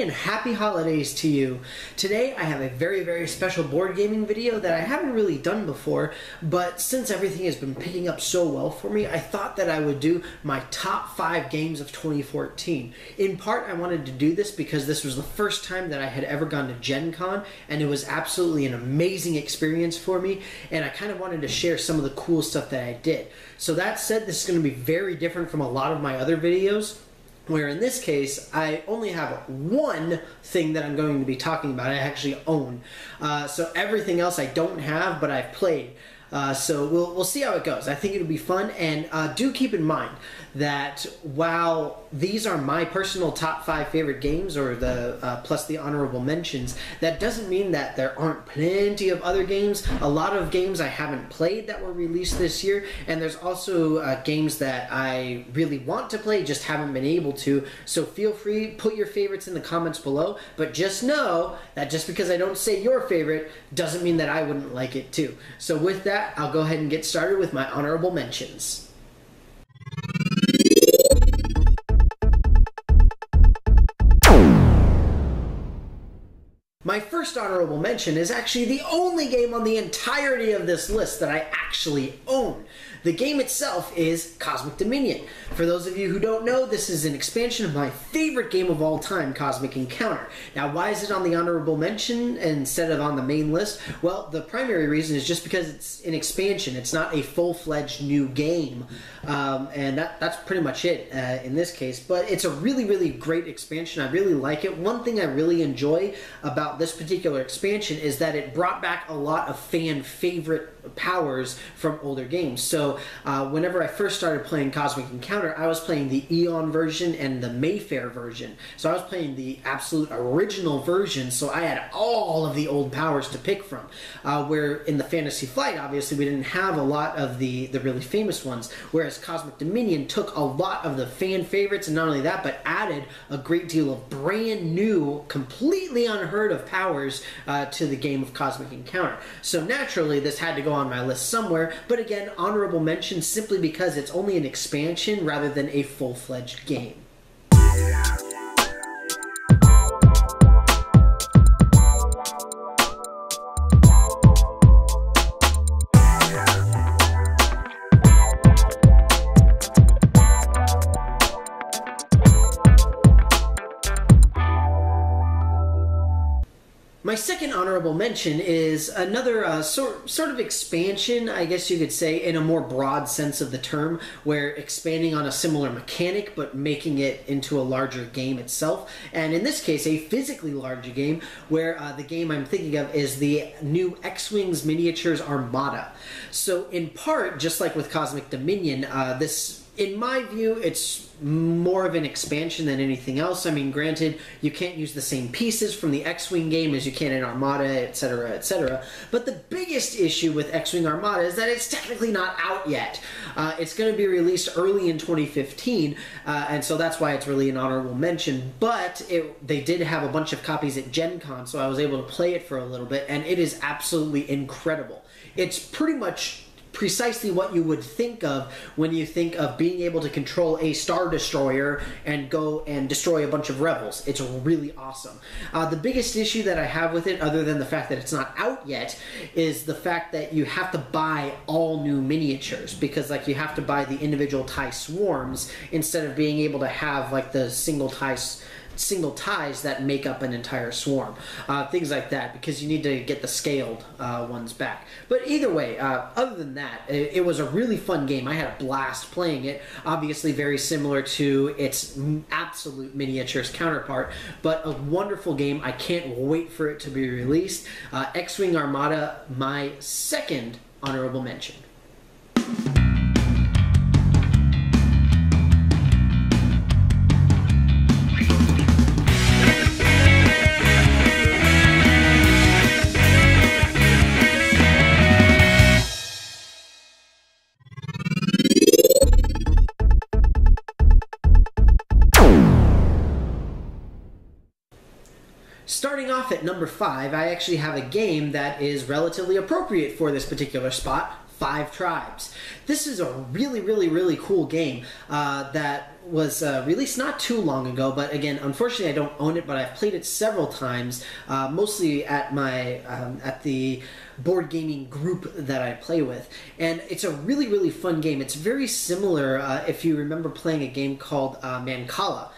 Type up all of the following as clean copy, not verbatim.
and happy holidays to you. Today I have a very special board gaming video that I haven't really done before, but since everything has been picking up so well for me, I thought that I would do my top 5 games of 2014. In part, I wanted to do this because this was the first time that I had ever gone to Gen Con, and it was absolutely an amazing experience for me, and I kind of wanted to share some of the cool stuff that I did. So that said, this is going to be very different from a lot of my other videos, where in this case, I only have one thing that I'm going to be talking about I actually own. So everything else I don't have, but I've played. So we'll see how it goes. I think it'll be fun, and do keep in mind that while these are my personal top 5 favorite games, or the plus the honorable mentions, that doesn't mean that there aren't plenty of other games. A lot of games I haven't played that were released this year, and there's also games that I really want to play, just haven't been able to. So feel free, put your favorites in the comments below, but just know that just because I don't say your favorite doesn't mean that I wouldn't like it too. So with that, I'll go ahead and get started with my honorable mentions. My first honorable mention is actually the only game on the entirety of this list that I actually own. The game itself is Cosmic Dominion. For those of you who don't know, this is an expansion of my favorite game of all time, Cosmic Encounter. Now, why is it on the honorable mention instead of on the main list? Well, the primary reason is just because it's an expansion. It's not a full-fledged new game, and that's pretty much it in this case. But it's a really great expansion. I really like it. One thing I really enjoy about this particular expansion is that it brought back a lot of fan favorite powers from older games. So whenever I first started playing Cosmic Encounter, I was playing the Eon version and the Mayfair version. So I was playing the absolute original version, so I had all of the old powers to pick from. Where in the Fantasy Flight, obviously, we didn't have a lot of the really famous ones, whereas Cosmic Dominion took a lot of the fan favorites, and not only that, but added a great deal of brand new, completely unheard of powers to the game of Cosmic Encounter. So naturally, this had to go on my list somewhere, but again, honorable mention simply because it's only an expansion rather than a full-fledged game. My second honorable mention is another sort of expansion, I guess you could say, in a more broad sense of the term, where expanding on a similar mechanic but making it into a larger game itself. And in this case, a physically larger game, where the game I'm thinking of is the new X-Wings Miniatures Armada. So in part, just like with Cosmic Dominion, this, in my view, it's more of an expansion than anything else. I mean, granted, you can't use the same pieces from the X-Wing game as you can in Armada, etc., etc. But the biggest issue with X-Wing Armada is that it's technically not out yet. It's going to be released early in 2015, and so that's why it's really an honorable mention. But they did have a bunch of copies at Gen Con, so I was able to play it for a little bit, and it is absolutely incredible. It's pretty much precisely what you would think of when you think of being able to control a Star Destroyer and go and destroy a bunch of rebels. It's really awesome. The biggest issue that I have with it, other than the fact that it's not out yet, is the fact that you have to buy all new miniatures, because like you have to buy the individual TIE swarms instead of being able to have like the single ties that make up an entire swarm. Things like that, because you need to get the scaled ones back. But either way, other than that, it was a really fun game. I had a blast playing it. Obviously very similar to its absolute miniatures counterpart, but a wonderful game. I can't wait for it to be released. X-Wing Armada, my second honorable mention. Starting off at number 5, I actually have a game that is relatively appropriate for this particular spot, Five Tribes. This is a really cool game that was released not too long ago, but again, unfortunately I don't own it, but I've played it several times, mostly at my at the board gaming group that I play with, and it's a really fun game. It's very similar if you remember playing a game called Mancala,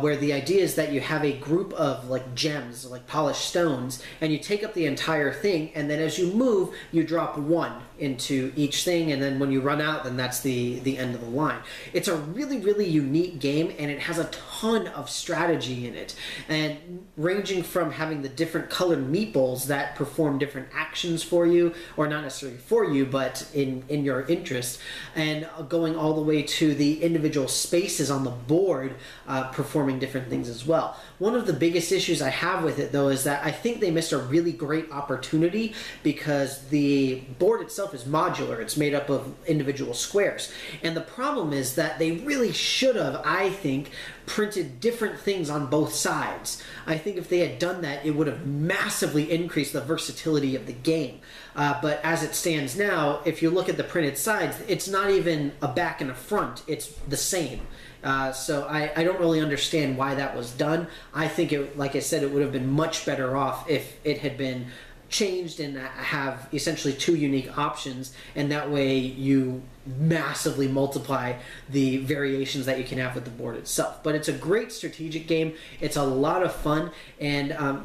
where the idea is that you have a group of like gems, like polished stones, and you take up the entire thing, and then as you move, you drop one into each thing, and then when you run out, then that's the end of the line. It's a really unique game, and it has a ton of strategy in it, and ranging from having the different colored meeples that perform different actions for you, or not necessarily for you, but in your interest, and going all the way to the individual spaces on the board performing different things as well. One of the biggest issues I have with it, though, is that I think they missed a really great opportunity, because the board itself is modular. It's made up of individual squares, and the problem is that they really should have, I think, printed different things on both sides. I think if they had done that, it would have massively increased the versatility of the game. But as it stands now, if you look at the printed sides, it's not even a back and a front. It's the same. So I don't really understand why that was done. I think, like I said, it would have been much better off if it had been changed and have essentially two unique options, and that way you massively multiply the variations that you can have with the board itself. But it's a great strategic game. It's a lot of fun, and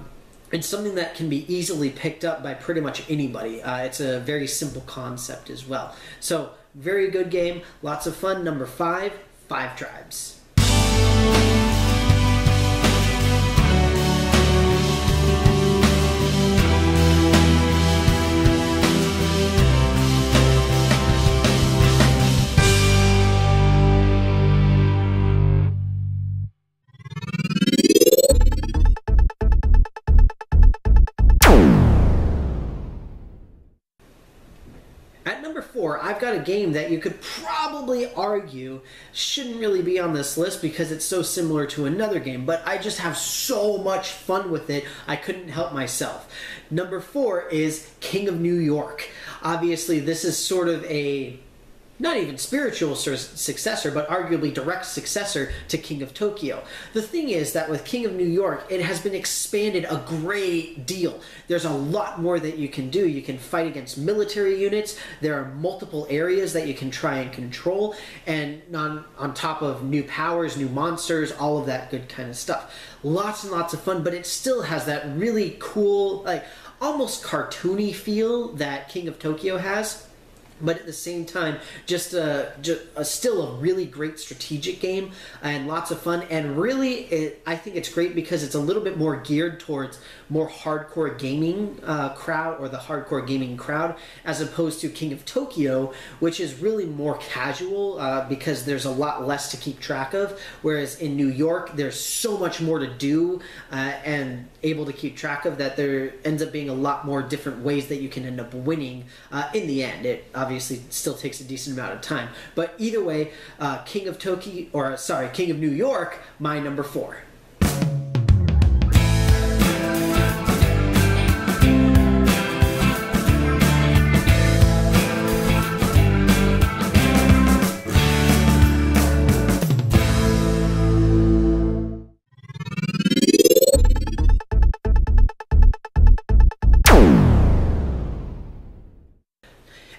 it's something that can be easily picked up by pretty much anybody. It's a very simple concept as well. So very good game, lots of fun. Number 5, Five Tribes. At number 4, I've got a game that you could probably argue shouldn't really be on this list because it's so similar to another game, but I just have so much fun with it, I couldn't help myself. Number 4 is King of New York. Obviously, this is sort of a not even spiritual successor, but arguably direct successor to King of Tokyo. The thing is that with King of New York, it has been expanded a great deal. There's a lot more that you can do. You can fight against military units. There are multiple areas that you can try and control, and on top of new powers, new monsters, all of that good kind of stuff. Lots and lots of fun, but it still has that really cool, like almost cartoony feel that King of Tokyo has. But at the same time, still a really great strategic game and lots of fun. And really, I think it's great because it's a little bit more geared towards more hardcore gaming crowd, or the hardcore gaming crowd, as opposed to King of Tokyo, which is really more casual because there's a lot less to keep track of. Whereas in New York, there's so much more to do and able to keep track of that there ends up being a lot more different ways that you can end up winning in the end. It obviously still takes a decent amount of time, but either way, King of New York, my number 4.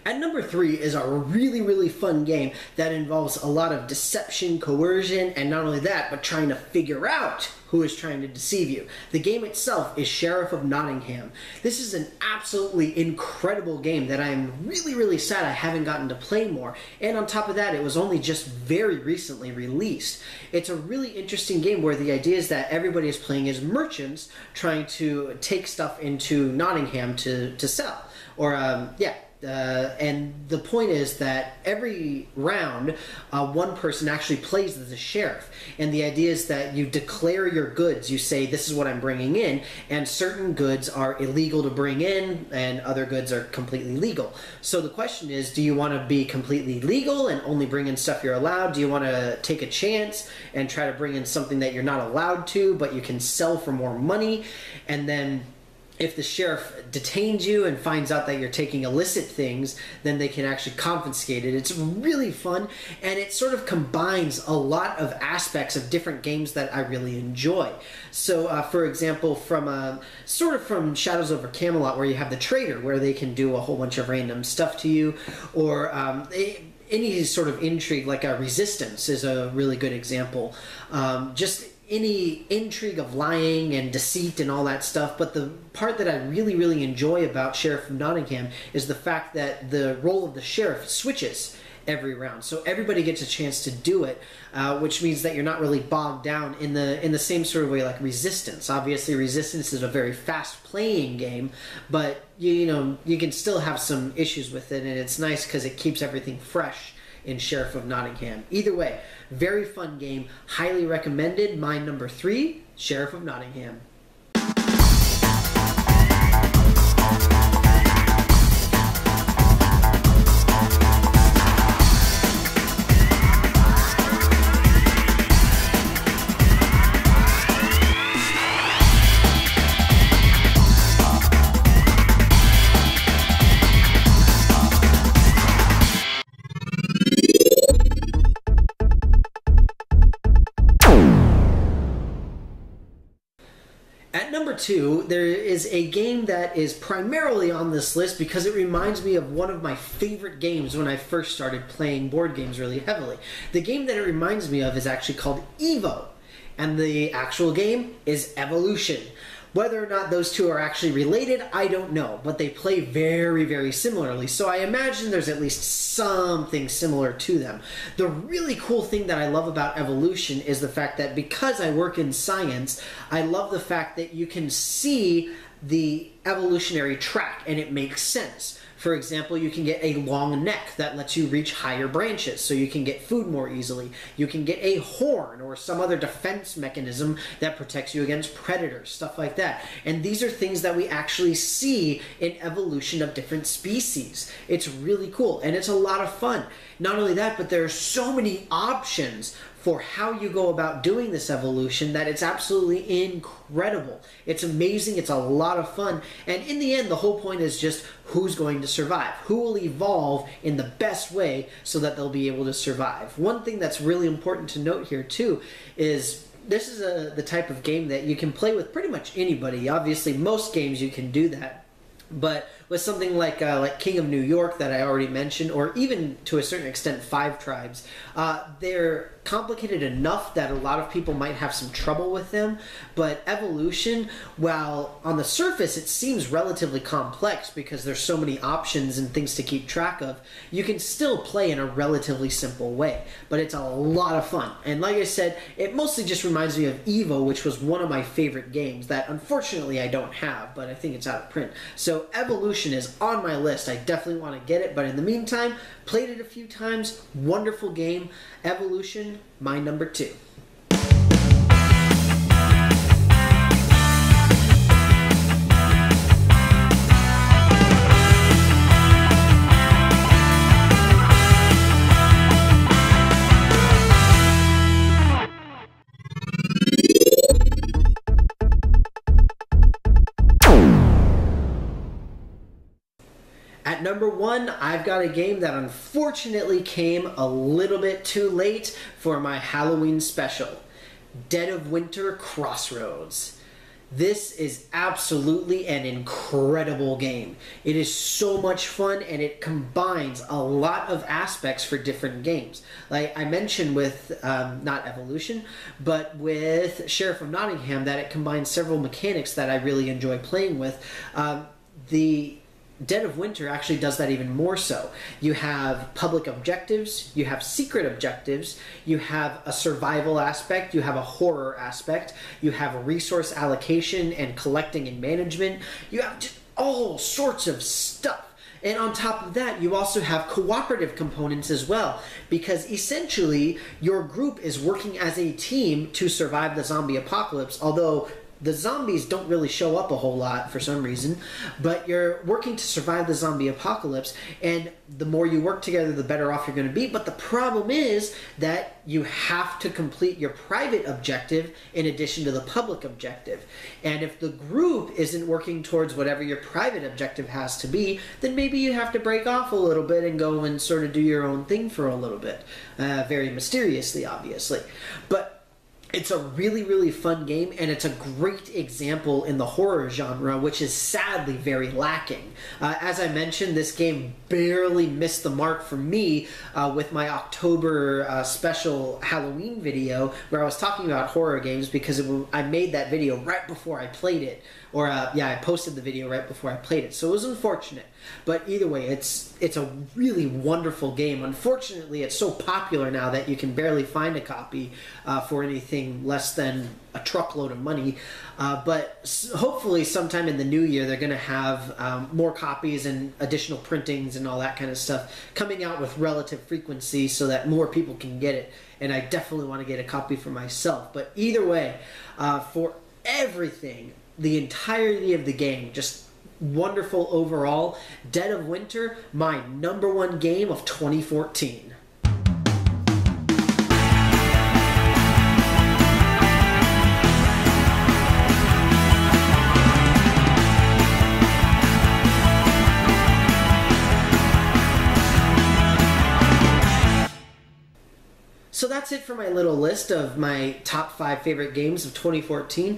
At number 3 is a really fun game that involves a lot of deception, coercion, and not only that, but trying to figure out who is trying to deceive you. The game itself is Sheriff of Nottingham. This is an absolutely incredible game that I'm really sad I haven't gotten to play more. And on top of that, it was only just very recently released. It's a really interesting game where the idea is that everybody is playing as merchants trying to take stuff into Nottingham to sell. Or, and the point is that every round, one person actually plays as a sheriff. And the idea is that you declare your goods. You say, this is what I'm bringing in. And certain goods are illegal to bring in, and other goods are completely legal. So the question is, do you want to be completely legal and only bring in stuff you're allowed? Do you want to take a chance and try to bring in something that you're not allowed to, but you can sell for more money? And then if the sheriff detains you and finds out that you're taking illicit things, then they can actually confiscate it. It's really fun, and it sort of combines a lot of aspects of different games that I really enjoy. So, for example, from Shadows over Camelot, where you have the trader, where they can do a whole bunch of random stuff to you, or any sort of intrigue, like a Resistance is a really good example. Just any intrigue of lying and deceit and all that stuff. But the part that I really, really enjoy about Sheriff of Nottingham is the fact that the role of the sheriff switches every round. So everybody gets a chance to do it, which means that you're not really bogged down in the same sort of way like Resistance. Obviously, Resistance is a very fast-playing game, but you can still have some issues with it, and it's nice because it keeps everything fresh in Sheriff of Nottingham. Either way, very fun game, highly recommended. My number 3, Sheriff of Nottingham. At number 2, there is a game that is primarily on this list because it reminds me of one of my favorite games when I first started playing board games really heavily. The game that it reminds me of is actually called Evo, and the actual game is Evolution. Whether or not those two are actually related, I don't know, but they play very, very similarly, so I imagine there's at least something similar to them. The really cool thing that I love about Evolution is the fact that because I work in science, I love the fact that you can see the evolutionary track, and it makes sense. For example, you can get a long neck that lets you reach higher branches, so you can get food more easily. You can get a horn or some other defense mechanism that protects you against predators, stuff like that. And these are things that we actually see in evolution of different species. It's really cool, and it's a lot of fun. Not only that, but there are so many options for how you go about doing this evolution that it's absolutely incredible. It's amazing, it's a lot of fun, and in the end, the whole point is just who's going to survive, who will evolve in the best way so that they'll be able to survive. One thing that's really important to note here too is this is the type of game that you can play with pretty much anybody. Obviously, most games you can do that, but with something like King of New York that I already mentioned, or even to a certain extent Five Tribes, they're complicated enough that a lot of people might have some trouble with them, but Evolution, while on the surface it seems relatively complex because there's so many options and things to keep track of, you can still play in a relatively simple way, but it's a lot of fun. And like I said, it mostly just reminds me of Evo, which was one of my favorite games that unfortunately I don't have, but I think it's out of print. So Evolution is on my list. I definitely want to get it, but in the meantime, played it a few times. Wonderful game. Evolution, my number 2. At number 1, I've got a game that unfortunately came a little bit too late for my Halloween special. Dead of Winter Crossroads. This is absolutely an incredible game. It is so much fun, and it combines a lot of aspects for different games. Like I mentioned with, not Evolution, but with Sheriff of Nottingham, that it combines several mechanics that I really enjoy playing with. The Dead of Winter actually does that even more so. You have public objectives, you have secret objectives, you have a survival aspect, you have a horror aspect, you have a resource allocation and collecting and management, you have just all sorts of stuff. And on top of that, you also have cooperative components as well, because essentially your group is working as a team to survive the zombie apocalypse, although the zombies don't really show up a whole lot for some reason, but you're working to survive the zombie apocalypse, and the more you work together, the better off you're going to be. But the problem is that you have to complete your private objective in addition to the public objective. And if the group isn't working towards whatever your private objective has to be, then maybe you have to break off a little bit and go and sort of do your own thing for a little bit. Very mysteriously, obviously. But it's a really, really fun game, and it's a great example in the horror genre, which is sadly very lacking. As I mentioned, this game barely missed the mark for me with my October special Halloween video, where I was talking about horror games, because I made that video right before I played it. Or, yeah, I posted the video right before I played it. So it was unfortunate. But either way, it's a really wonderful game. Unfortunately, it's so popular now that you can barely find a copy for anything less than a truckload of money. But hopefully sometime in the new year, they're going to have more copies and additional printings and all that kind of stuff coming out with relative frequency so that more people can get it. And I definitely want to get a copy for myself. But either way, for everything, the entirety of the game, just wonderful overall. Dead of Winter, my #1 game of 2014. So that's it for my little list of my top 5 favorite games of 2014.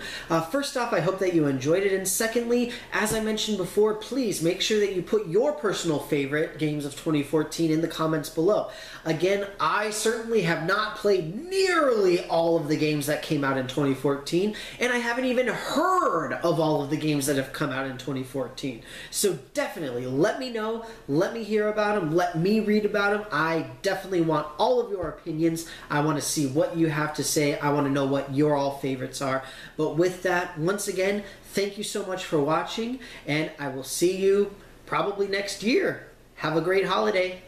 First off, I hope that you enjoyed it, and secondly, as I mentioned before, please make sure that you put your personal favorite games of 2014 in the comments below. Again, I certainly have not played nearly all of the games that came out in 2014, and I haven't even heard of all of the games that have come out in 2014. So definitely let me know, let me hear about them, let me read about them. I definitely want all of your opinions. I want to see what you have to say. I want to know what your all favorites are. But with that, once again, thank you so much for watching, and I will see you probably next year. Have a great holiday.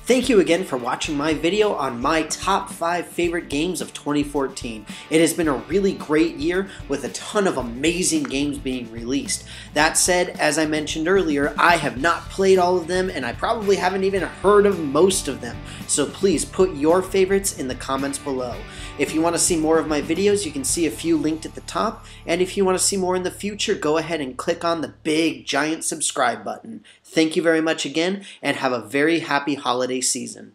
Thank you again for watching my video on my top 5 favorite games of 2014. It has been a really great year with a ton of amazing games being released. That said, as I mentioned earlier, I have not played all of them, and I probably haven't even heard of most of them. So please put your favorites in the comments below. If you want to see more of my videos, you can see a few linked at the top, and if you want to see more in the future, go ahead and click on the big giant subscribe button. Thank you very much again, and have a very happy holiday season.